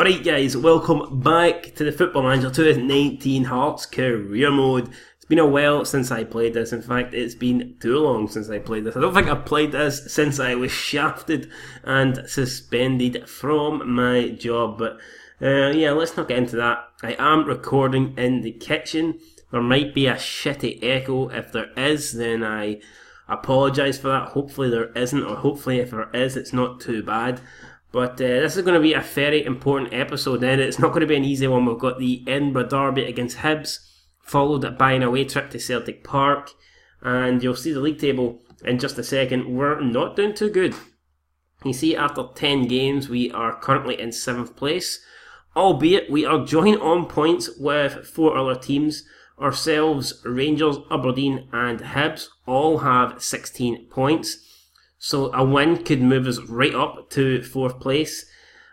Alright guys, welcome back to the Football Manager 2019 Hearts Career Mode. It's been a while since I played this. In fact, it's been too long since I played this. I don't think I've played this since I was shafted and suspended from my job. But yeah, let's not get into that. I am recording in the kitchen. There might be a shitty echo. If there is, then I apologise for that. Hopefully there isn't, or hopefully if there is, it's not too bad. But this is going to be a very important episode, and it's not going to be an easy one. We've got the Edinburgh Derby against Hibs, followed by an away trip to Celtic Park, and you'll see the league table in just a second. We're not doing too good. You see, after 10 games, we are currently in 7th place, albeit we are joint on points with 4 other teams. Ourselves, Rangers, Aberdeen and Hibs all have 16 points. So a win could move us right up to 4th place.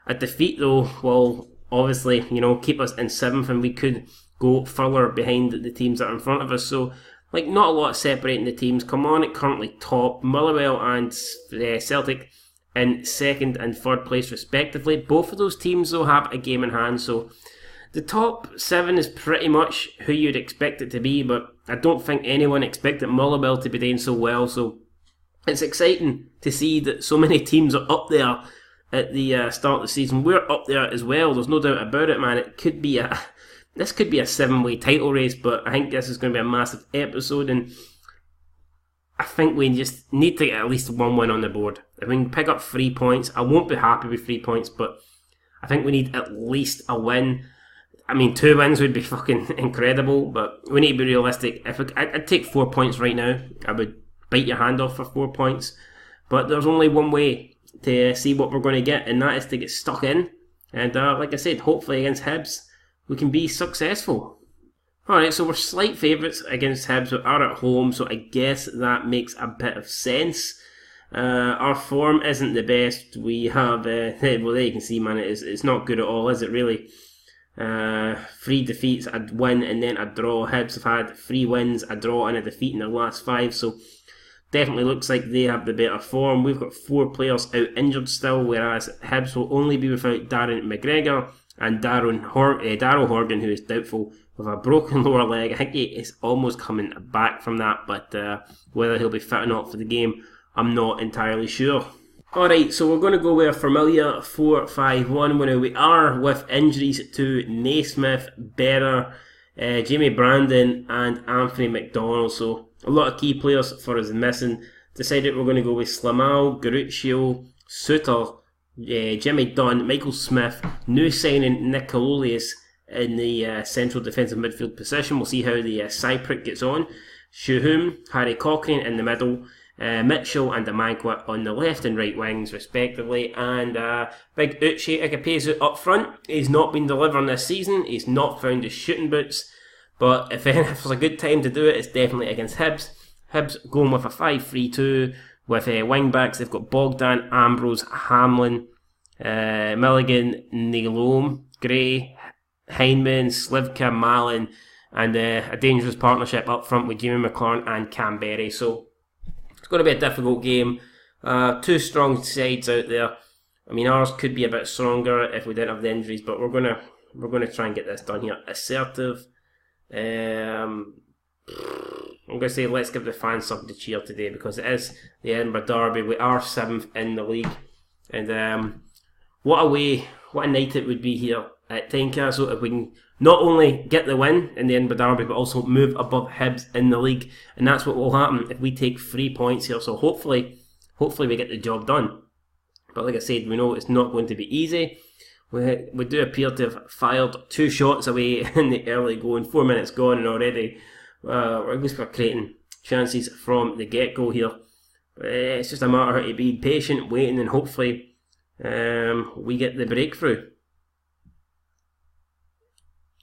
A defeat though will obviously, keep us in 7th, and we could go further behind the teams that are in front of us. So, not a lot separating the teams. Kilmarnock currently top, Motherwell and Celtic in 2nd and 3rd place respectively. Both of those teams though have a game in hand, so the top 7 is pretty much who you'd expect it to be, but I don't think anyone expected Motherwell to be doing so well, so it's exciting to see that so many teams are up there at the start of the season. We're up there as well, there's no doubt about it, man. This could be a 7-way title race, but I think this is going to be a massive episode, and I think we just need to get at least one win on the board. If we can pick up 3 points, I won't be happy with 3 points, but I think we need at least a win. 2 wins would be fucking incredible, but we need to be realistic. I'd take 4 points right now. I would bite your hand off for 4 points, but there's only one way to see what we're going to get, and that is to get stuck in, and like I said, hopefully against Hibs we can be successful. Alright, so we're slight favourites against Hibs. We are at home, so I guess that makes a bit of sense. Our form isn't the best. We have well, there you can see, man, it's not good at all, is it really? 3 defeats, a win and then a draw. Hibs have had 3 wins, a draw and a defeat in their last 5, so definitely looks like they have the better form. We've got 4 players out injured still, whereas Hibs will only be without Darren McGregor and Daryl Horgan, who is doubtful with a broken lower leg. I think he is almost coming back from that, but whether he'll be fit or not for the game, I'm not entirely sure. Alright, so we're going to go with a familiar 4-5-1 when we are with injuries to Naismith, Berra, Jamie Brandon and Anthony McDonald, so a lot of key players for us missing. Decided we're going to go with Slamal, Garuccio, Suter, Jimmy Dunn, Michael Smith, new signing Nicololius in the central defensive midfield position. We'll see how the Cypriot gets on. Shuhum, Harry Cochrane in the middle, Mitchell and Amankwa on the left and right wings respectively, and big Uche Ikepezu up front. He's not been delivering this season, he's not found his shooting boots, but if there's a good time to do it, it's definitely against Hibs. Hibs going with a 5-3-2 with wing backs. They've got Bogdan, Ambrose, Hamlin, Milligan, Neilome, Gray, Heinemann, Slivka, Malin, and a dangerous partnership up front with Jimmy McLaurin and Canberry. So it's going to be a difficult game. 2 strong sides out there. Ours could be a bit stronger if we didn't have the injuries, but we're gonna try and get this done here. Assertive. I'm going to say let's give the fans something to cheer today, because it is the Edinburgh Derby. We are 7th in the league, and what a night it would be here at Tynecastle if we can not only get the win in the Edinburgh Derby but also move above Hibs in the league, and that's what will happen if we take 3 points here. So hopefully we get the job done, but like I said, we know it's not going to be easy. We do appear to have fired 2 shots away in the early going, 4 minutes gone, and already at least we're creating chances from the get-go here. It's just a matter of being patient, waiting, and hopefully we get the breakthrough.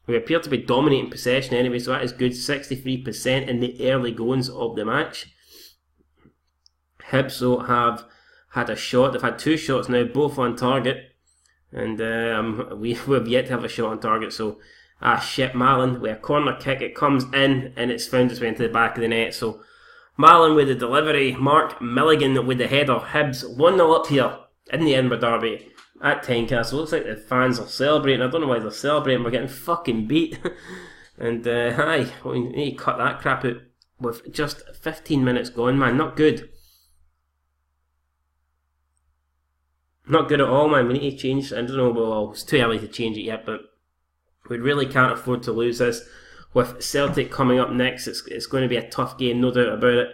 We appear to be dominating possession anyway, so that is good. 63% in the early goings of the match. Hibs though have had a shot. They've had 2 shots now, both on target. And we've yet to have a shot on target, so Malin with a corner kick, it comes in and it's found its way into the back of the net. So Malin with the delivery, Mark Milligan with the header. Hibs 1-0 up here in the Edinburgh Derby at Tynecastle. Looks like the fans are celebrating. I don't know why they're celebrating. We're getting fucking beat. And aye, we need to cut that crap out with just 15 minutes gone, man. Not good. Not good at all, man. We need to change. I don't know, well, it's too early to change it yet, but we really can't afford to lose this. With Celtic coming up next, it's going to be a tough game, no doubt about it.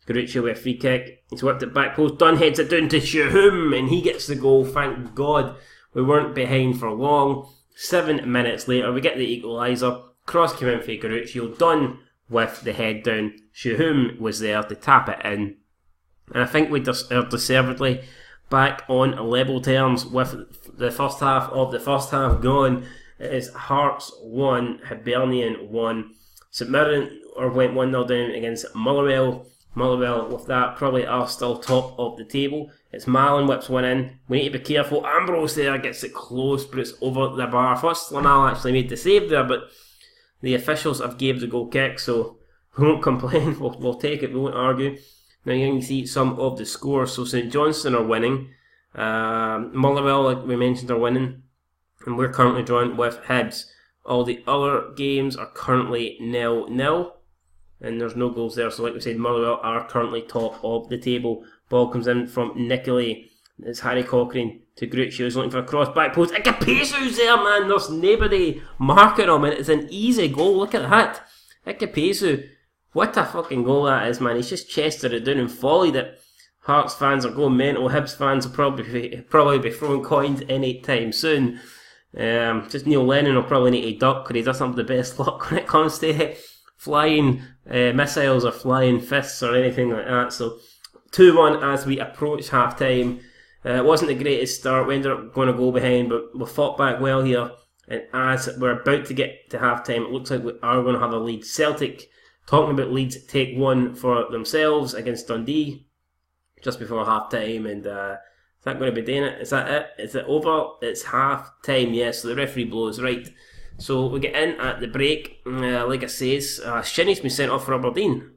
Garuccio with a free kick. He's worked it back post. Dunn heads it down to Shahum, and he gets the goal. Thank God we weren't behind for long. 7 minutes later, we get the equaliser. Cross came in for Garuccio. Dunn with the head down. Shahum was there to tap it in. And I think we are deservedly back on level terms with the first half of the first half gone. It is Hearts 1, Hibernian 1. St Mirren went 1-0 down against Motherwell. Motherwell, with that, probably are still top of the table. It's Malin whips one in. We need to be careful. Ambrose there gets it close, but it's over the bar. First, Lamal actually made the save there, but the officials have gave the goal kick, so we won't complain. We'll take it, we won't argue. Now you can see some of the scores. So St Johnstone are winning. Motherwell, like we mentioned, are winning. And we're currently drawn with Hibs. All the other games are currently 0-0. And there's no goals there. So like we said, Motherwell are currently top of the table. Ball comes in from Nicolay. It's Harry Cochrane to Garuccio. He's looking for a cross back post. Ikapesu's there, man. There's nobody marking him. And it's an easy goal. Look at that. Ikapesu. What a fucking goal that is, man. He's just chested it down and volleyed it. Hearts fans are going mental. Hibs fans will probably be throwing coins any time soon. Just Neil Lennon will probably need to duck because he doesn't have the best luck when it comes to flying missiles or flying fists or anything like that. So 2-1 as we approach half time. It wasn't the greatest start. We ended up going to go behind, but we fought back well here. And as we're about to get to half time, it looks like we are going to have a lead. Celtic, talking about Leeds, take one for themselves against Dundee just before half time. And is that going to be doing it? Is that it? Is it over? It's half time, yes. So the referee blows, right. So we get in at the break. Like I says, Shinnie's been sent off for Aberdeen.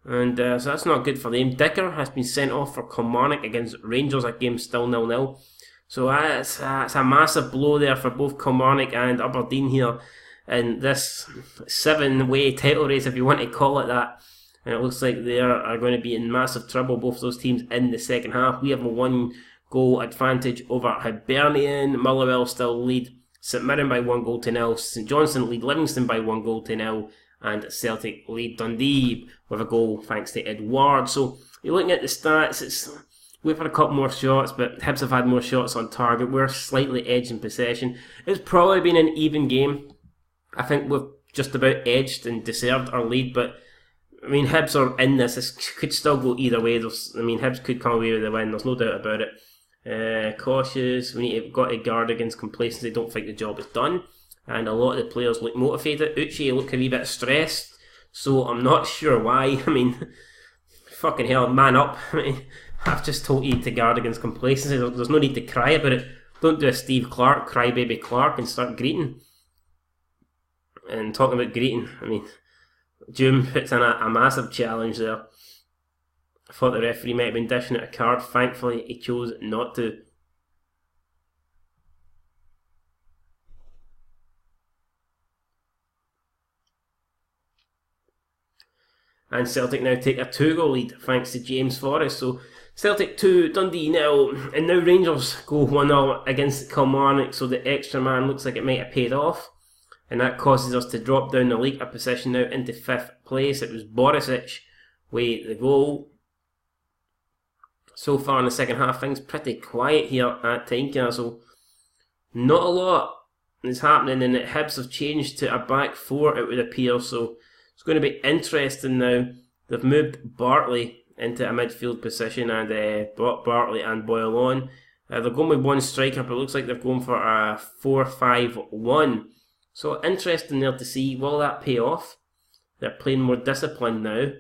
And so that's not good for them. Dicker has been sent off for Kilmarnock against Rangers. That game's still 0-0. So it's a massive blow there for both Kilmarnock and Aberdeen here in this 7-way title race, if you want to call it that. And it looks like they are going to be in massive trouble, both those teams, in the second half. We have a 1-goal advantage over Hibernian. Motherwell still lead St Mirren by 1-0. St Johnstone lead Livingston by 1-0. And Celtic lead Dundee with a goal thanks to Edouard. So you're looking at the stats, we've had a couple more shots, but Hibs have had more shots on target. We're slightly edged in possession. It's probably been an even game. I think we've just about edged and deserved our lead, but I mean, Hibs are in this. This could still go either way. Hibs could come away with the win. There's no doubt about it. Cautious. We got to guard against complacency. Don't think the job is done. And a lot of the players look motivated. Uche look a wee bit stressed. So I'm not sure why. I mean, fucking hell, man up. I mean, I've just told you to guard against complacency. There's no need to cry about it. Don't do a Steve Clark, crybaby Clark, and start greeting. And talking about greeting, I mean, Doom puts in a massive challenge there. I thought the referee might have been dishing out a card. Thankfully, he chose not to. And Celtic now take a 2-goal lead thanks to James Forrest. So Celtic 2, Dundee 0. And now Rangers go 1-0 against Kilmarnock. So the extra man looks like it might have paid off. And that causes us to drop down the league position now into 5th place. It was Borisic with the goal. So far in the second half, things pretty quiet here at Tynecastle. Not a lot is happening, and the Hibs have changed to a back 4, it would appear. So it's going to be interesting now. They've moved Bartley into a midfield position and brought Bartley and Boyle on. They're going with one striker, but it looks like they're going for a 4-5-1. So interesting there to see, will that pay off? They're playing more disciplined now.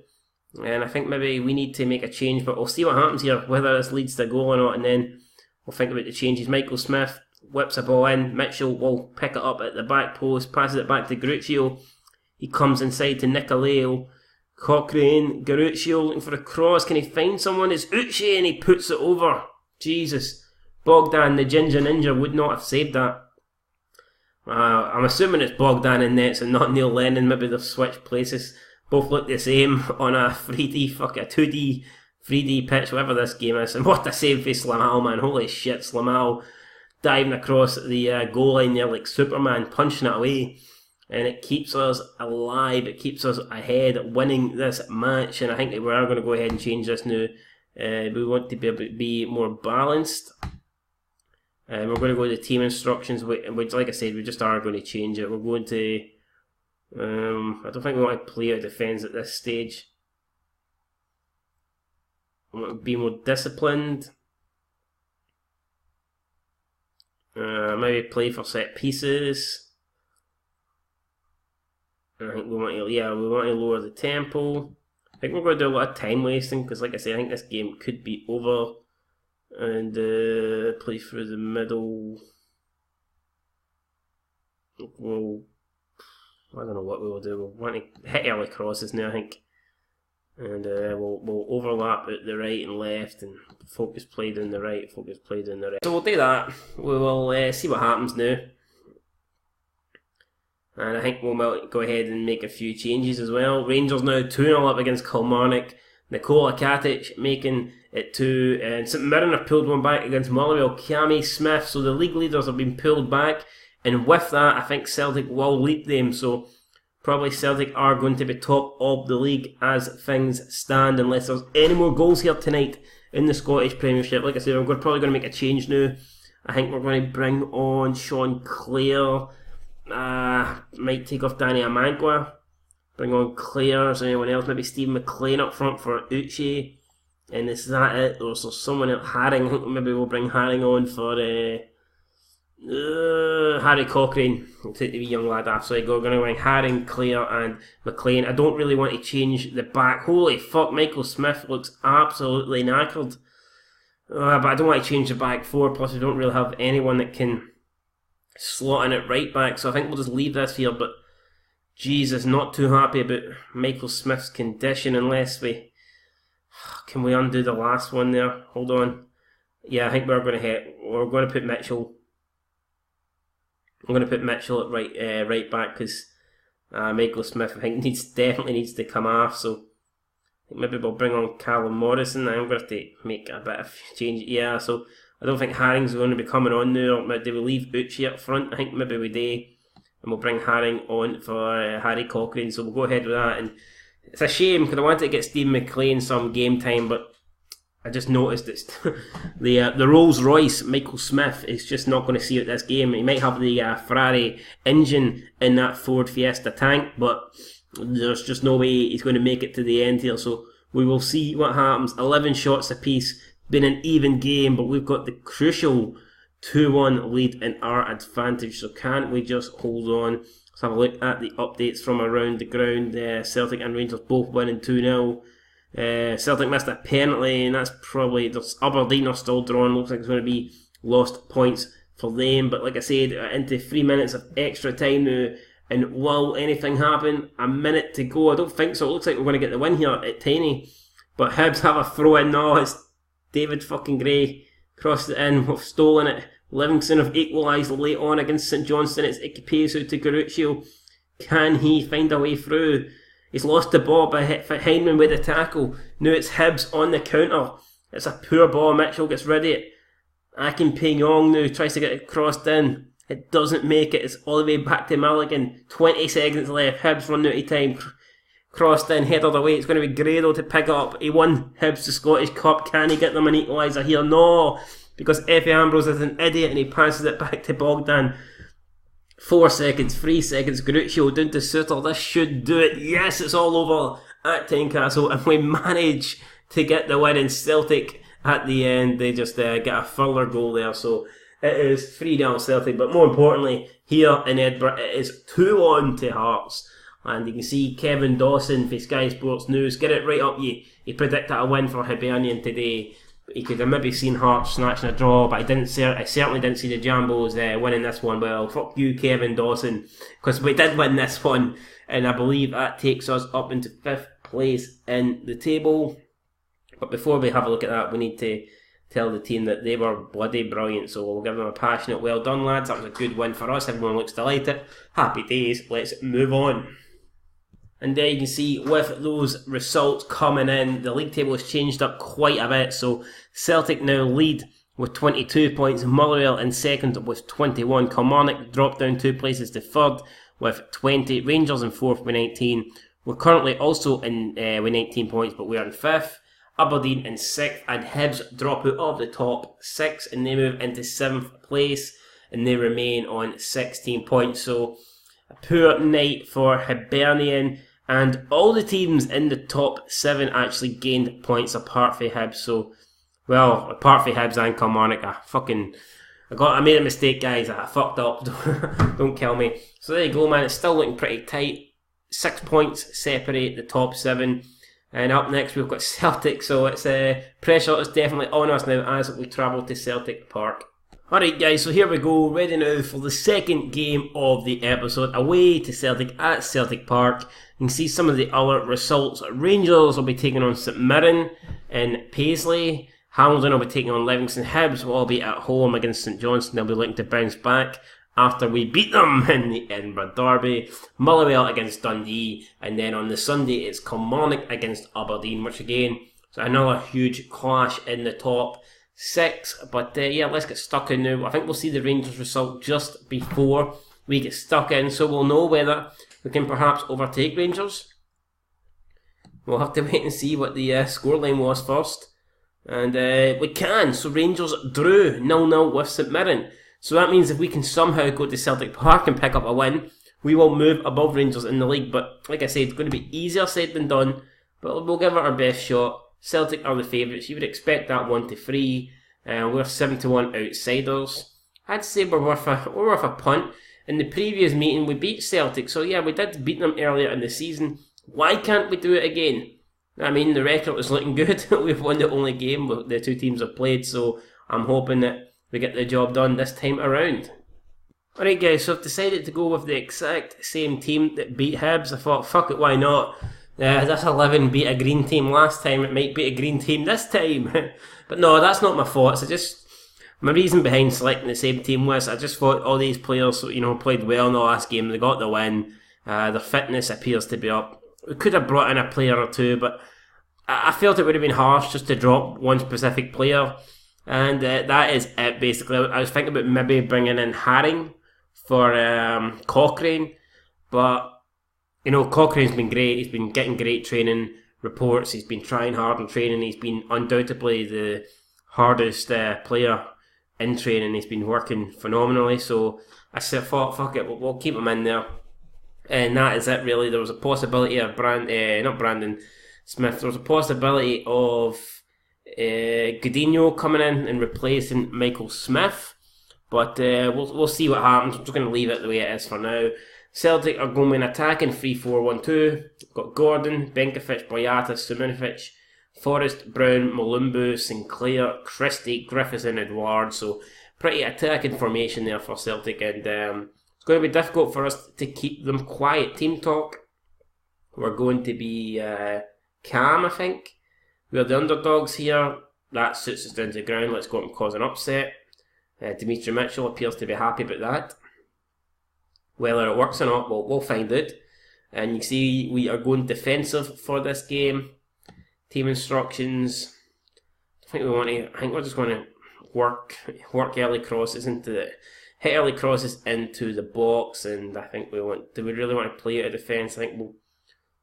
And I think maybe we need to make a change, but we'll see what happens here, whether this leads to a goal or not, and then we'll think about the changes. Michael Smith whips a ball in. Mitchell will pick it up at the back post, passes it back to Garuccio. He comes inside to Nicolao. Cochrane, Garuccio looking for a cross. Can he find someone? It's Uche, and he puts it over. Jesus. Bogdan, the Ginger Ninja, would not have saved that. I'm assuming it's Bogdan in nets and not Neil Lennon. Maybe they've switched places. Both look the same on a 2D, 3D pitch, whatever this game is. And what a save for Slamal, man. Holy shit, Slamal diving across the goal line there like Superman, punching it away. And it keeps us alive. It keeps us ahead, winning this match. And I think that we are going to go ahead and change this now. We want to be able to be more balanced. We're going to go to team instructions, which, like I said, we just are going to change it. We're going to... I don't think we want to play out defence at this stage. We want to be more disciplined. Maybe play for set pieces. I think we want to, we want to lower the tempo. I think we're going to do a lot of time wasting because, like I said, I think this game could be over. And play through the middle. Well, I don't know what we will do. We'll want to hit early crosses now, I think. And we'll overlap at the right and left, and focus play down the right, focus play down the right. So we'll do that. We will see what happens now. And I think we'll go ahead and make a few changes as well. Rangers now 2-0 up against Kilmarnock. Nikola Katic making it 2, and St Mirren have pulled one back against Motherwell. Cammy Smith, so the league leaders have been pulled back, and with that I think Celtic will lead them, so probably Celtic are going to be top of the league as things stand, unless there's any more goals here tonight in the Scottish Premiership. Like I said, we're probably going to make a change now. I think we're going to bring on Sean Clare, might take off Danny Amangua. Bring on Clare, or anyone else, maybe Steve McLean up front for Uche. And is that it? Or so someone else, Haring, I think maybe we'll bring Haring on for Harry Cochrane. We'll take the wee young lad after I go. We're going to bring Haring, Clare and McLean. I don't really want to change the back. Holy fuck, Michael Smith looks absolutely knackered. But I don't want to change the back four, plus we don't really have anyone that can slot in at right back. So I think we'll just leave this here, but Jesus, not too happy about Michael Smith's condition unless we... Can we undo the last one there? Hold on. Yeah, I think we're going to put Mitchell. I'm going to put Mitchell at right back because Michael Smith I think definitely needs to come off. So I think maybe we'll bring on Callum Morrison. I'm going to have to make a bit of change. Yeah, so I don't think Haring's going to be coming on now. Or do we leave Uche up front? I think maybe we do. And we'll bring Haring on for Harry Cochrane. So we'll go ahead with that. And it's a shame because I wanted to get Steve McLean some game time, but I just noticed it's the Rolls Royce Michael Smith is just not going to see out this game. He might have the Ferrari engine in that Ford Fiesta tank, but there's just no way he's going to make it to the end here. So we will see what happens. 11 shots apiece, been an even game, but we've got the crucial 2-1 lead in our advantage, so can't we just hold on? Let's have a look at the updates from around the ground. Celtic and Rangers both winning 2-0. Celtic missed a penalty, and that's probably... Aberdeen are still drawn. Looks like it's going to be lost points for them, but like I said, into 3 minutes of extra time now, and will anything happen? A minute to go. I don't think so. It looks like we're going to get the win here at Tiny, but Hibs have a throw in now. It's David fucking Gray crossed it in. We've stolen it. Livingston have equalised late on against St Johnstone. It's Ikipesu to Garuccio. Can he find a way through? He's lost the ball by Heinemann with the tackle. Now it's Hibs on the counter. It's a poor ball. Mitchell gets rid of it. Akin Ping-Yong now tries to get it crossed in. It doesn't make it. It's all the way back to Mulligan. 20 seconds left. Hibs run out of time. Crossed in, headed away. It's going to be Grado to pick it up. He won Hibs the Scottish Cup. Can he get them an equaliser here? No, because Effie Ambrose is an idiot and he passes it back to Bogdan. 4 seconds, 3 seconds. Garuccio down to Suter. This should do it. Yes, it's all over at Tynecastle, and we manage to get the win. In Celtic at the end, they just get a further goal there. So it is 3-0 Celtic, but more importantly, here in Edinburgh, it is 2-1 to Hearts. And you can see Kevin Dawson for Sky Sports News, get it right up you. He predicted a win for Hibernian today. He could have maybe seen Hearts snatching a draw, but I certainly didn't see the Jambos winning this one. Well, fuck you, Kevin Dawson, because we did win this one, and I believe that takes us up into 5th place in the table. But before we have a look at that, we need to tell the team that they were bloody brilliant. So we'll give them a passionate well done, lads. That was a good win for us. Everyone looks delighted. Happy days. Let's move on. And there you can see with those results coming in, the league table has changed up quite a bit. So Celtic now lead with 22 points. Motherwell in second with 21. Kilmarnock dropped down 2 places to third with 20. Rangers in fourth with 19. We're currently also in with 19 points, but we are in fifth. Aberdeen in 6th, and Hibs drop out of the top 6 and they move into 7th place and they remain on 16 points. So a poor night for Hibernian, and all the teams in the top 7 actually gained points apart from Hibs. So, well, apart from Hibs and Kilmarnock, I made a mistake, guys. I fucked up. Don't kill me. So there you go, man. It's still looking pretty tight. 6 points separate the top 7. And up next we've got Celtic, so it's pressure is definitely on us now as we travel to Celtic Park. Alright guys, so here we go, ready now for the second game of the episode, away to Celtic at Celtic Park. You can see some of the other results. Rangers will be taking on St Mirren in Paisley. Hamilton will be taking on Livingston. Hibs will all be at home against St Johnstone. They'll be looking to bounce back after we beat them in the Edinburgh Derby. Motherwell against Dundee, and then on the Sunday it's Kilmarnock against Aberdeen, which again is another huge clash in the top 6. But yeah, let's get stuck in now. I think we'll see the Rangers result just before we get stuck in, so we'll know whether we can perhaps overtake Rangers. We'll have to wait and see what the scoreline was first. And we can, so Rangers drew 0-0 with St Mirren. So that means if we can somehow go to Celtic Park and pick up a win, we will move above Rangers in the league. But like I said, it's going to be easier said than done. But we'll give it our best shot. Celtic are the favourites. You would expect that 1-3. We're 7-1 outsiders. I'd say we're worth a punt. In the previous meeting, we beat Celtic. So yeah, we did beat them earlier in the season. Why can't we do it again? I mean, the record is looking good. We've won the only game the two teams have played. So I'm hoping that we get the job done this time around. Alright guys, so I've decided to go with the exact same team that beat Hibs. I thought, fuck it, why not? This 11 beat a green team last time, it might beat a green team this time. But no, that's not my thoughts. My reason behind selecting the same team was I just thought all these players, played well in the last game. They got the win. Their fitness appears to be up. We could have brought in a player or two, but I felt it would have been harsh just to drop one specific player. And that is it basically. I was thinking about maybe bringing in Haring for Cochrane, but Cochrane's been great. He's been getting great training reports. He's been trying hard in training. He's been undoubtedly the hardest player in training. He's been working phenomenally. So I thought, fuck it, we'll keep him in there. And that is it really. There was a possibility of not Brandon Smith. There was a possibility of Godinho coming in and replacing Michael Smith, but we'll see what happens. I'm just going to leave it the way it is for now. Celtic are going with an attacking 3-4-1-2. Got Gordon, Benkovic, Boyata, Simunovic, Forrest, Brown, Malumbu, Sinclair, Christie, Griffiths and Edouard. So pretty attacking formation there for Celtic, and it's going to be difficult for us to keep them quiet. Team talk, we're going to be calm, I think. We're the underdogs here. That suits us down to the ground. Let's go up and cause an upset. Dimitri Mitchell appears to be happy about that. Whether it works or not, we'll find out. And you see we are going defensive for this game. Team instructions. I think we're just going to work early crosses hit early crosses into the box, and I think do we really want to play out of defence? I think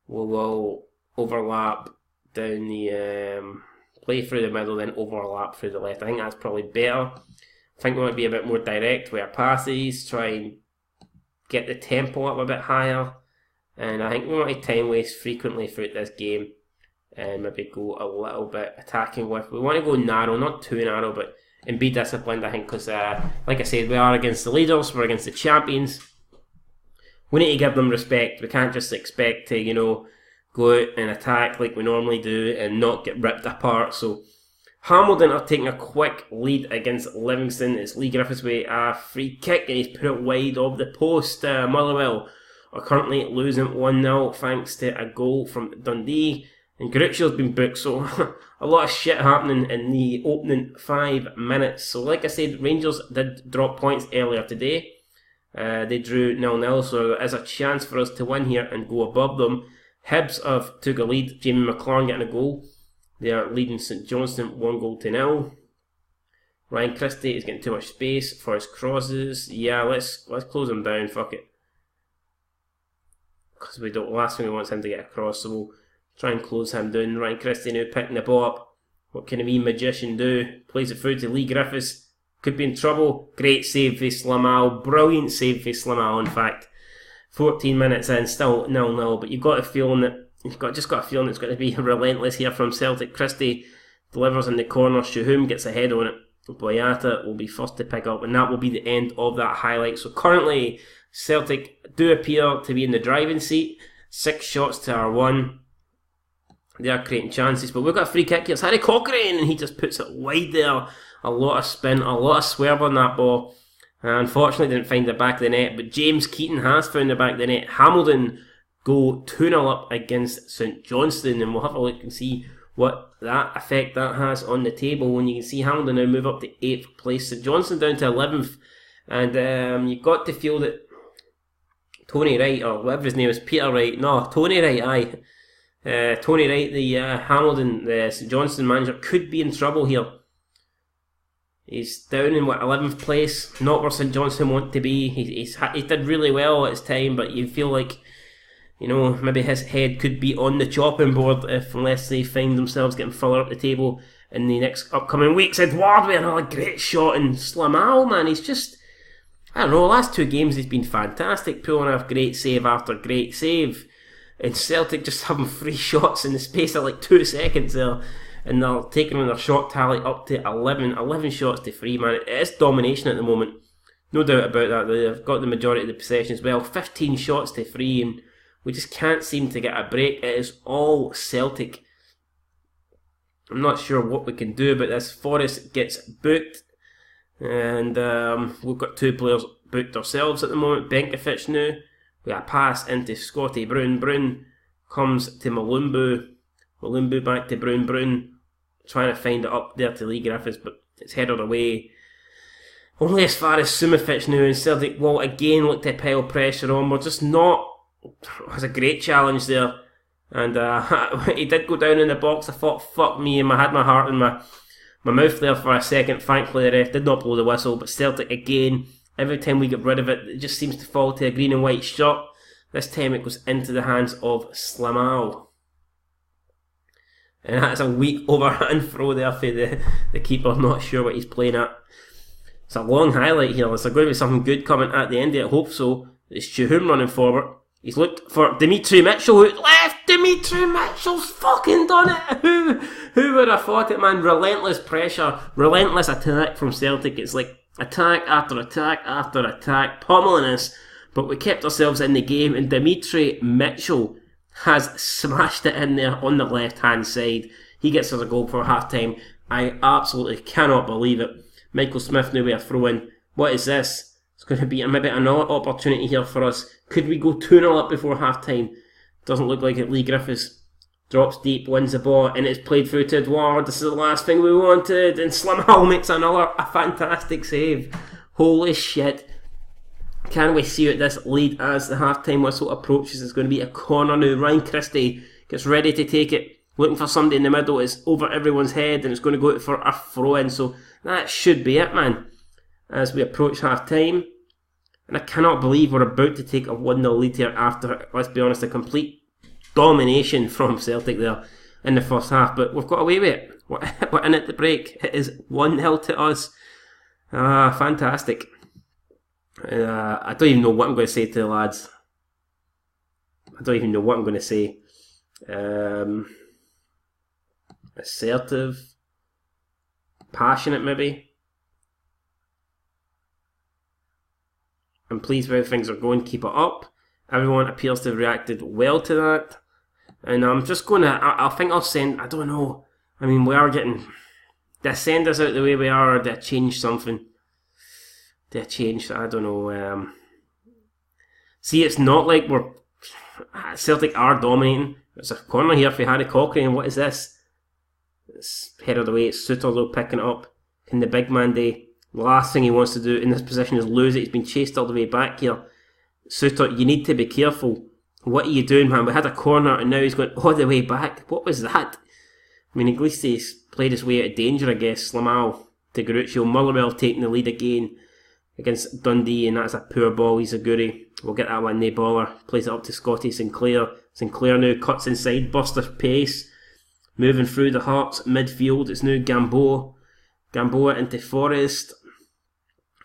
we'll overlap down the play through the middle, then overlap through the left. I think that's probably better. I think we want to be a bit more direct with our passes, try and get the tempo up a bit higher, and I think we want to time waste frequently throughout this game and maybe go a little bit attacking with. We want to go narrow, not too narrow, and be disciplined, I think, because like I said, we are against the leaders, we're against the champions. We need to give them respect. We can't just expect to, go out and attack like we normally do and not get ripped apart. So Hamilton are taking a quick lead against Livingston. It's Lee Griffiths with a free kick and he's put it wide of the post. Motherwell are currently losing 1-0 thanks to a goal from Dundee. And Garuccio's been booked, so a lot of shit happening in the opening 5 minutes. So like I said, Rangers did drop points earlier today. They drew 0-0, so there is a chance for us to win here and go above them. Hibs have took a lead, Jamie McLaren getting a goal. They are leading St Johnstone 1-0. Ryan Christie is getting too much space for his crosses. Yeah, let's close him down, fuck it. Because we don't, last thing we want is him to get across, so we'll try and close him down. Ryan Christie now picking the ball up. What can a wee magician do? Plays it through to Lee Griffiths. Could be in trouble. Great save for Slamal. Brilliant save for Slamal, in fact. 14 minutes in, still 0-0, but you've got a feeling that it's going to be relentless here from Celtic. Christie delivers in the corner. Shuhum gets a head on it. Boyata will be first to pick up, and that will be the end of that highlight. So currently, Celtic do appear to be in the driving seat. 6 shots to our 1. They are creating chances, but we've got a free kick here. It's Harry Cochrane, and he just puts it wide there. A lot of spin, a lot of swerve on that ball. Unfortunately, didn't find the back of the net, but James Keaton has found the back of the net. Hamilton go 2-0 up against St Johnstone, and we'll have a look and see what that effect that has on the table. When you can see Hamilton now move up to 8th place, St Johnstone down to 11th, and you've got to feel that Tony Wright, or whatever his name is, Peter Wright, no, Tony Wright, aye. Tony Wright, the Hamilton, the St Johnstone manager, could be in trouble here. He's down in 11th place, not where St Johnstone want to be. He did really well at his time, but you feel like, you know, maybe his head could be on the chopping board unless they find themselves getting further up the table in the next upcoming weeks. Edouard with another great shot, and Slamal, man, he's just, I don't know, the last 2 games he's been fantastic, pulling off great save after great save. And Celtic just having 3 shots in the space of like 2 seconds there. And they're taking on their shot tally up to 11 shots to 3, man. It is domination at the moment. No doubt about that. They've got the majority of the possession as well. 15 shots to 3, and we just can't seem to get a break. It is all Celtic. I'm not sure what we can do about this. Forrest gets booked. And we've got 2 players booked ourselves at the moment. Benkovic now. We got a pass into Scotty Brown. Brown comes to Malumbu. Malumbu back to Brown. Brown trying to find it up there to Lee Griffiths, but it's headed away. Only as far as Sumovic now, and Celtic will again look to pile pressure on. We're just not. It was a great challenge there, and he did go down in the box. I thought, fuck me, and I had my heart in my mouth there for a second. Thankfully, the ref did not blow the whistle, but Celtic again. Every time we get rid of it, it just seems to fall to a green and white shot. This time it goes into the hands of Slamal. And that's a weak overhand throw there for the keeper, not sure what he's playing at. It's a long highlight here. There's going to be something good coming at the end of it, I hope so. It's Shuhum running forward. He's looked for Dimitri Mitchell, who left. Dimitri Mitchell's fucking done it. Who would have thought it, man? Relentless pressure, relentless attack from Celtic. It's like attack after attack after attack, pummeling us. But we kept ourselves in the game, and Dimitri Mitchell has smashed it in there on the left-hand side. He gets us a goal for half-time. I absolutely cannot believe it. Michael Smith now with a throw-in. What is this? It's going to be maybe another opportunity here for us. Could we go 2-0 up before half-time? Doesn't look like it. Lee Griffiths drops deep, wins the ball, and it's played through to Edouard. This is the last thing we wanted, and Slamal makes a fantastic save. Holy shit. Can we see what this lead as the half-time whistle approaches? It's going to be a corner now. Ryan Christie gets ready to take it. Looking for somebody in the middle. It's over everyone's head, and it's going to go for a throw-in. So that should be it, man, as we approach half-time. And I cannot believe we're about to take a 1-0 lead here after, let's be honest, a complete domination from Celtic there in the first half. But we've got away with it. We're in at the break. It is 1-0 to us. Fantastic. I don't even know what I'm going to say to the lads. I don't even know what I'm going to say. Assertive, passionate maybe. I'm pleased with how things are going. Keep it up. Everyone appears to have reacted well to that. And I'm just going to, I think I'll send, I don't know. I mean, we are getting, do I send us out the way we are, or do I change something? They changed, I don't know. See, it's not like Celtic are dominating. It's a corner here for Harry Cochrane. What is this? It's headed away. It's Suter though picking it up. Can the big man do? The last thing he wants to do in this position is lose it. He's been chased all the way back here. Suter, you need to be careful. What are you doing, man? We had a corner and now he's going all the way back. What was that? I mean, at least he's played his way out of danger, I guess. Slimal to Garuccio. Motherwell taking the lead again against Dundee, and that's a poor ball. Izaguri will get that one, no baller. Plays it up to Scotty Sinclair. Sinclair now cuts inside, burst of pace. Moving through the Hearts midfield, it's now Gamboa. Gamboa into Forrest.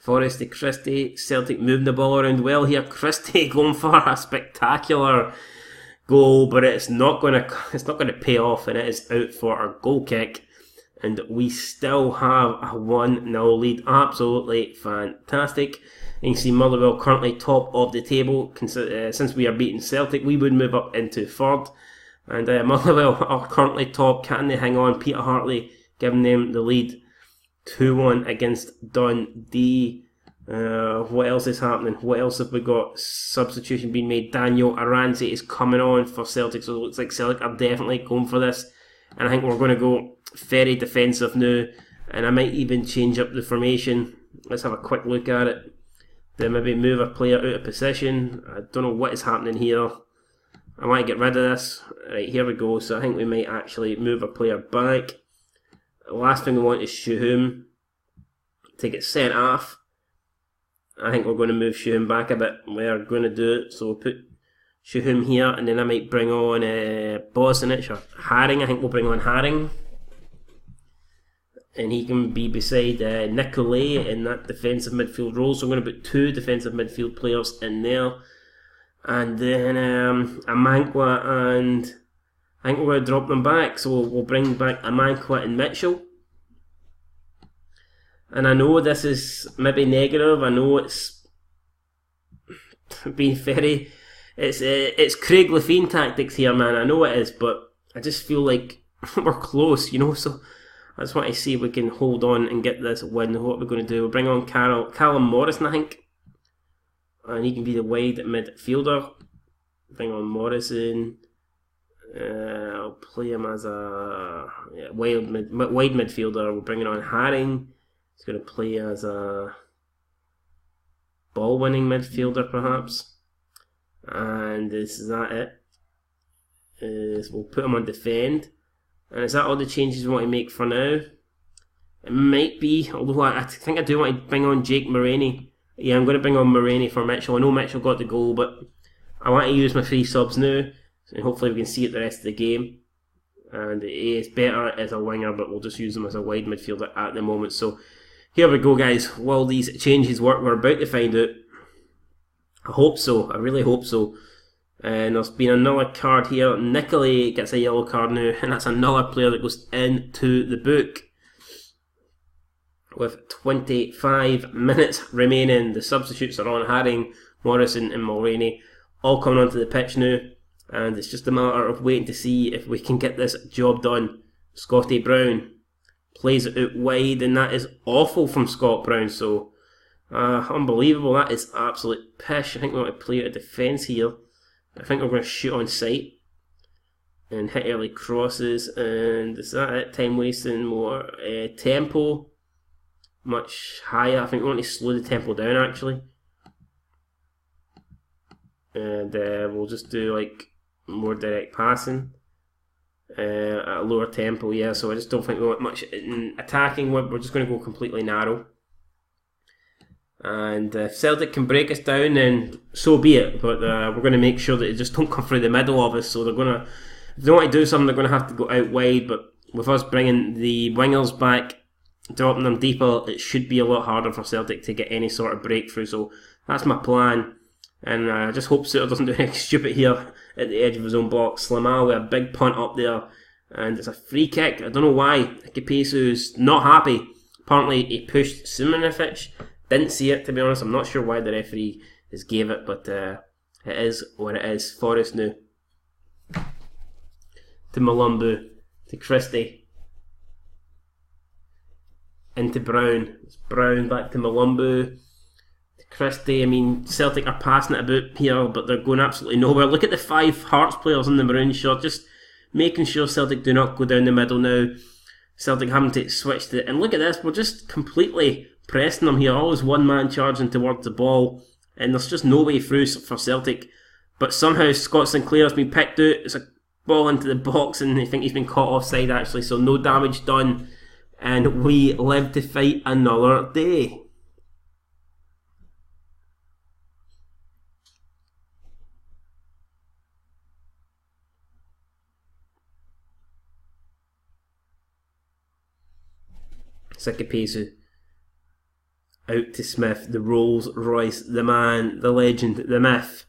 Forrest to Christie. Celtic moving the ball around well here. Christie going for a spectacular goal, but it's not going to pay off, and it is out for a goal kick. And we still have a 1-0 lead. Absolutely fantastic. And you see Motherwell currently top of the table. Since we are beating Celtic, we would move up into third. And Motherwell are currently top. Can they hang on? Peter Hartley giving them the lead. 2-1 against Dundee. What else is happening? What else have we got? Substitution being made. Daniel Aranzi is coming on for Celtic. So it looks like Celtic are definitely going for this. And I think we're going to go very defensive now. And I might even change up the formation. Let's have a quick look at it. Then maybe move a player out of position. I don't know what is happening here. I want to get rid of this. Right, here we go. So I think we might actually move a player back. The last thing we want is Shuhum to get sent off. I think we're going to move Shuhum back a bit. We're going to do it. So we'll put Shuhum here, and then I might bring on Bosnich or Haring. I think we'll bring on Haring. And he can be beside Nicolay in that defensive midfield role. So I'm going to put 2 defensive midfield players in there. And then Amankwa, and I think we're going to drop them back. So we'll bring back Amankwa and Mitchell. And I know this is maybe negative. I know it's been very... It's Craig Levein tactics here, man. I know it is, but I just feel like we're close, you know. So I just want to see if we can hold on and get this win. What we're going to do, we'll bring on Callum Morrison, I think. And he can be the wide midfielder. Bring on Morrison. I'll play him as a wide midfielder. We're bringing on Haring. He's going to play as a ball-winning midfielder, perhaps. And is that it? We'll put him on defend. And is that all the changes we want to make for now? It might be, although I think I do want to bring on Jake Moraney. Yeah, I'm going to bring on Moraney for Mitchell. I know Mitchell got the goal, but I want to use my 3 subs now, and hopefully we can see it the rest of the game. And he is better as a winger, but we'll just use him as a wide midfielder at the moment. So here we go, guys. Will these changes work? We're about to find out. I hope so. I really hope so. And there's been another card here. Nicolay gets a yellow card now, and that's another player that goes into the book. With 25 minutes remaining, the substitutes are on. Haring, Morrison and Mulroney all coming onto the pitch now, and it's just a matter of waiting to see if we can get this job done. Scotty Brown plays it out wide, and that is awful from Scott Brown. So unbelievable. That is absolute pish. I think we want to play out of defence here. I think we're going to shoot on sight and hit early crosses, and is that it? Time wasting more. Tempo much higher. I think we want to slow the tempo down actually, and we'll just do like more direct passing at a lower tempo. Yeah, so I just don't think we want much in attacking. We're just going to go completely narrow, and if Celtic can break us down, then so be it, but we're going to make sure that it just don't come through the middle of us. So they're going to, if they want to do something, they're going to have to go out wide, but with us bringing the wingers back, dropping them deeper, it should be a lot harder for Celtic to get any sort of breakthrough. So that's my plan, and I just hope Suter doesn't do anything stupid here at the edge of his own box. Slimal with a big punt up there, and it's a free kick. I don't know why. Kipesu's not happy. Apparently he pushed Simonovic. Didn't see it, to be honest. I'm not sure why the referee just gave it, but it is what it is. Forrest now to Malumbu, to Christie, into Brown. It's Brown back to Malumbu, to Christie. I mean, Celtic are passing it about here, but they're going absolutely nowhere. Look at the 5 Hearts players in the maroon shirt, just making sure Celtic do not go down the middle now. Celtic having to switch it. And look at this, we're just completely pressing them here. Always one man charging towards the ball, and there's just no way through for Celtic. But somehow Scott Sinclair has been picked out. It's a ball into the box, and I think he's been caught offside actually, so no damage done. And we live to fight another day. Sikapesu out to Smith, the Rolls Royce, the man, the legend, the myth,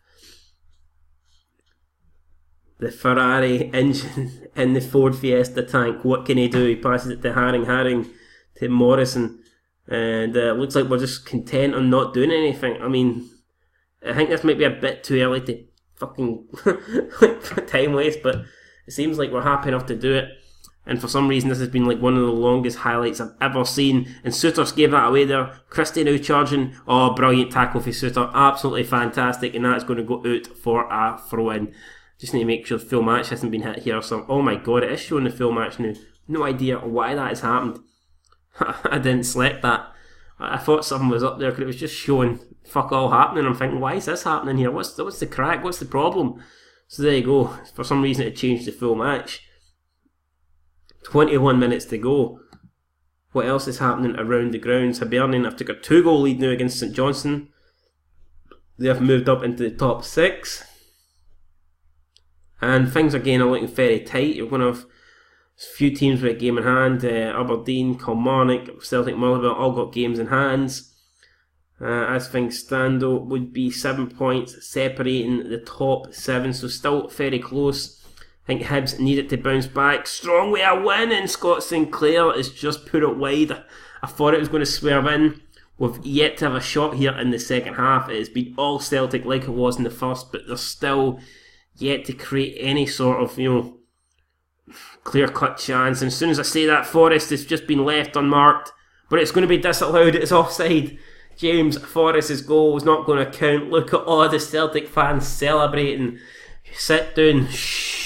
the Ferrari engine in the Ford Fiesta tank. What can he do? He passes it to Herring to Morrison, and it looks like we're just content on not doing anything. I mean, I think this might be a bit too early to fucking time waste, but it seems like we're happy enough to do it. And for some reason, this has been like one of the longest highlights I've ever seen. And Souters gave that away there. Christie now charging. Oh, brilliant tackle for Souter. Absolutely fantastic. And that's going to go out for a throw-in. Just need to make sure the full match hasn't been hit here. So, oh my god, it is showing the full match now. No idea why that has happened. I didn't select that. I thought something was up there because it was just showing fuck all happening. I'm thinking, why is this happening here? What's the crack? What's the problem? So there you go. For some reason, it changed the full match. 21 minutes to go. What else is happening around the grounds? Hibernian have took a 2-goal lead now against St Johnstone. They have moved up into the top 6. And things again are looking very tight. You're going to have a few teams with a game in hand. Aberdeen, Kilmarnock, Celtic, Motherwell all got games in hands. As things stand though, would be 7 points separating the top 7. So still very close. I think Hibs needed to bounce back. Strong way of win, and Scott Sinclair has just put it wide. I thought it was going to swerve in. We've yet to have a shot here in the second half. It has been all Celtic like it was in the first, but they're still yet to create any sort of, clear-cut chance. And as soon as I say that, Forrest has just been left unmarked. But it's going to be disallowed. It's offside. James Forrest's goal was not going to count. Look at all the Celtic fans celebrating. Sit down. Shh.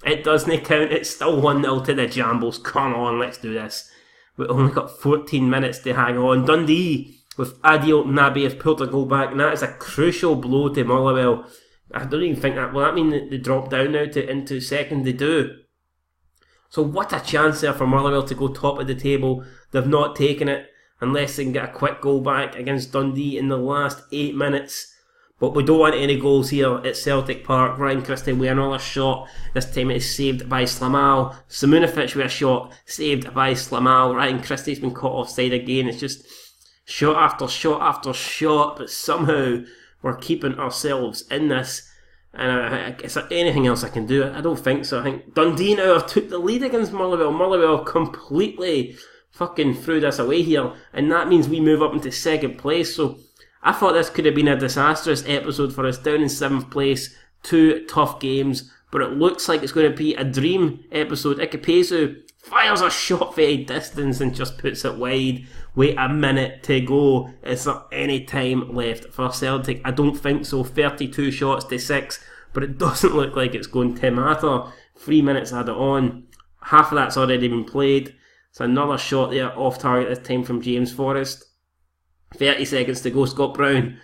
It doesn't count. It's still 1-0 to the Jambles. Come on, let's do this. We've only got 14 minutes to hang on. Dundee, with Adil Nabi, have pulled a goal back, and that is a crucial blow to Motherwell. I don't even think that... Will that mean that they drop down now into second? They do. So what a chance there for Motherwell to go top of the table. They've not taken it unless they can get a quick goal back against Dundee in the last 8 minutes. But we don't want any goals here at Celtic Park. Ryan Christie with another shot. This time it is saved by Slamal. Simunovic with a shot. Saved by Slamal. Ryan Christie's been caught offside again. It's just shot after shot after shot. But somehow we're keeping ourselves in this. And is there anything else I can do? I don't think so. I think Dundee now have took the lead against Motherwell. Motherwell completely fucking threw this away here. And that means we move up into second place. So I thought this could have been a disastrous episode for us, down in 7th place, 2 tough games, but it looks like it's going to be a dream episode. Ikepesu fires a shot very distance and just puts it wide. Wait a minute to go. Is there any time left for Celtic? I don't think so. 32 shots to 6, but it doesn't look like it's going to matter. 3 minutes added on. Half of that's already been played. So another shot there off target, this time from James Forrest. 30 seconds to go. Scott Brown,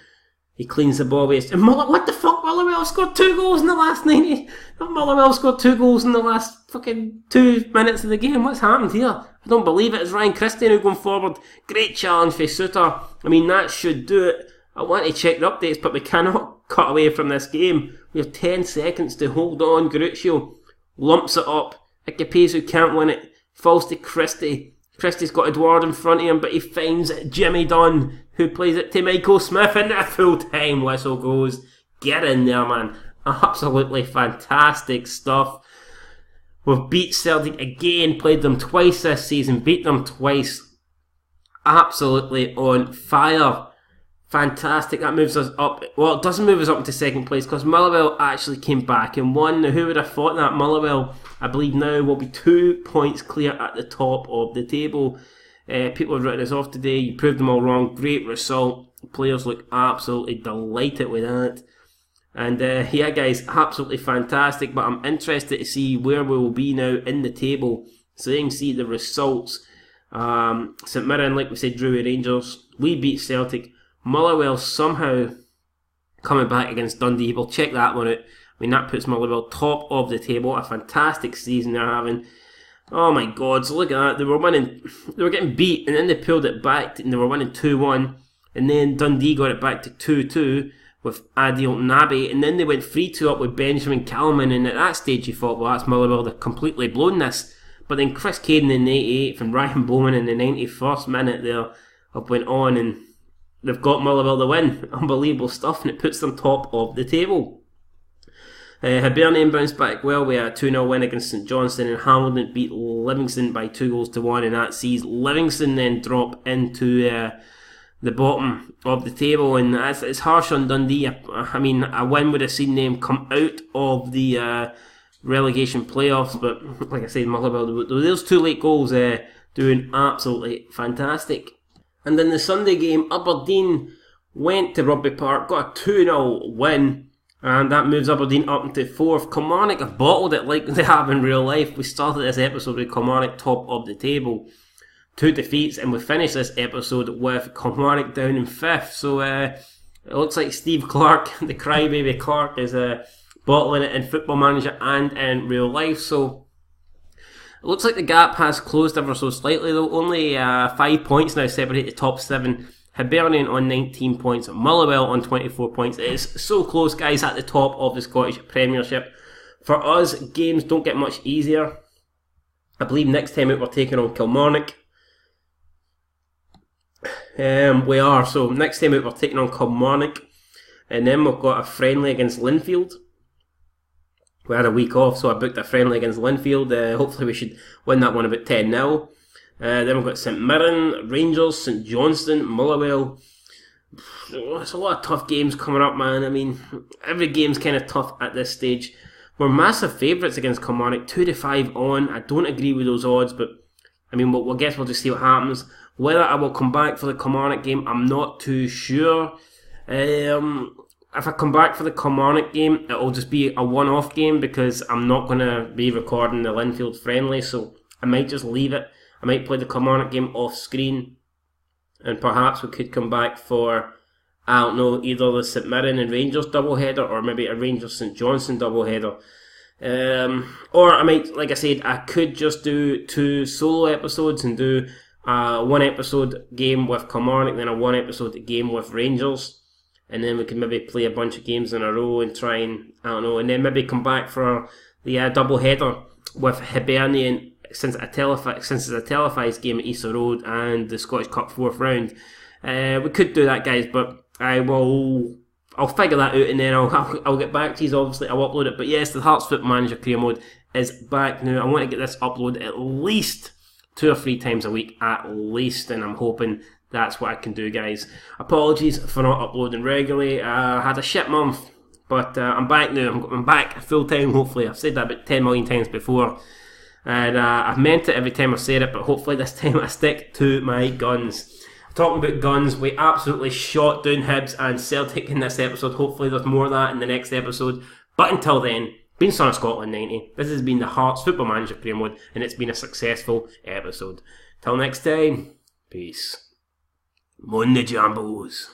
he cleans the ball waste. And what the fuck? Motherwell scored 2 goals in the last 90. Motherwell scored 2 goals in the last fucking 2 minutes of the game. What's happened here? I don't believe it. It's Ryan Christie now going forward. Great challenge for Souter. I mean, that should do it. I want to check the updates, but we cannot cut away from this game. We have 10 seconds to hold on. Garuccio lumps it up. Ikepesu can't win it. Falls to Christie. Christie's got Edward in front of him, but he finds Jimmy Dunn, who plays it to Michael Smith, and a full-time whistle goes. Get in there, man. Absolutely fantastic stuff. We've beat Celtic again, played them twice this season, beat them twice. Absolutely on fire. Fantastic. That moves us up. Well, it doesn't move us up into second place because Motherwell actually came back and won. Now, who would have thought that? Motherwell, I believe now, will be 2 points clear at the top of the table. People have written us off today. You proved them all wrong. Great result. Players look absolutely delighted with that. And yeah, guys, absolutely fantastic. But I'm interested to see where we will be now in the table. So you can see the results. St Mirren, like we said, drew with Rangers. We beat Celtic. Motherwell somehow coming back against Dundee. We'll check that one out. I mean, that puts Motherwell top of the table. A fantastic season they're having. Oh my God, so look at that. They were getting beat, and then they pulled it back, and they were winning 2-1. And then Dundee got it back to 2-2 with Adil Nabi, and then they went 3-2 up with Benjamin Callman, and at that stage you thought, well, that's Motherwell, they've completely blown this. But then Chris Caden in the 88th and Ryan Bowman in the 91st minute there up went on, and they've got Motherwell the win. Unbelievable stuff, and it puts them top of the table. Hibernian bounced back well with a 2-0 win against St Johnstone, and Hamilton beat Livingston by 2-1, and that sees Livingston then drop into the bottom of the table, and it's harsh on Dundee. I mean, a win would have seen them come out of the relegation playoffs, but like I said, Motherwell, those 2 late goals doing absolutely fantastic. And in the Sunday game, Aberdeen went to Rugby Park, got a 2-0 win, and that moves Aberdeen up into 4th. Kilmarnock have bottled it like they have in real life. We started this episode with Kilmarnock top of the table, 2 defeats, and we finished this episode with Kilmarnock down in 5th. So it looks like Steve Clark, the crybaby Clark, is bottling it in Football Manager and in real life. So it looks like the gap has closed ever so slightly, though. Only 5 points now separate the top 7. Hibernian on 19 points, Motherwell on 24 points. It is so close, guys, at the top of the Scottish Premiership. For us, games don't get much easier. I believe next time out we're taking on Kilmarnock. We are, so next time out we're taking on Kilmarnock. And then we've got a friendly against Linfield. We had a week off, so I booked a friendly against Linfield. Hopefully we should win that one about 10-0. Then we've got St Mirren, Rangers, St Johnstone, Motherwell. It's a lot of tough games coming up, man. I mean, every game's kind of tough at this stage. We're massive favourites against Kilmarnock, 2-5 on. I don't agree with those odds, but I mean, we'll guess we'll just see what happens. Whether I will come back for the Kilmarnock game, I'm not too sure. If I come back for the Kilmarnock game, it'll just be a one-off game because I'm not going to be recording the Linfield friendly, so I might just leave it. I might play the Kilmarnock game off screen, and perhaps we could come back for, I don't know, either the St Mirren and Rangers doubleheader or maybe a Rangers St Johnstone doubleheader. Or I might, like I said, I could just do 2 solo episodes and do a 1 episode game with Kilmarnock, then a 1 episode game with Rangers, and then we can maybe play a bunch of games in a row and try and, I don't know, and then maybe come back for the double header with Hibernian, since it's a televised game at Easter Road and the Scottish Cup 4th round. We could do that, guys, but I'll figure that out, and then I'll get back to you. Obviously, I'll upload it. But yes, the Hearts Football Manager career mode is back now. I want to get this uploaded at least 2 or 3 times a week, at least, and I'm hoping that's what I can do, guys. Apologies for not uploading regularly. I had a shit month, but I'm back now. I'm back full time, hopefully. I've said that about 10 million times before, and I've meant it every time I've said it, but hopefully this time I stick to my guns. Talking about guns, we absolutely shot down Hibs and Celtic in this episode. Hopefully there's more of that in the next episode. But until then, been Son of Scotland 90. This has been the Hearts Football Manager career mode, and it's been a successful episode. Till next time, peace. Mon the Jambos.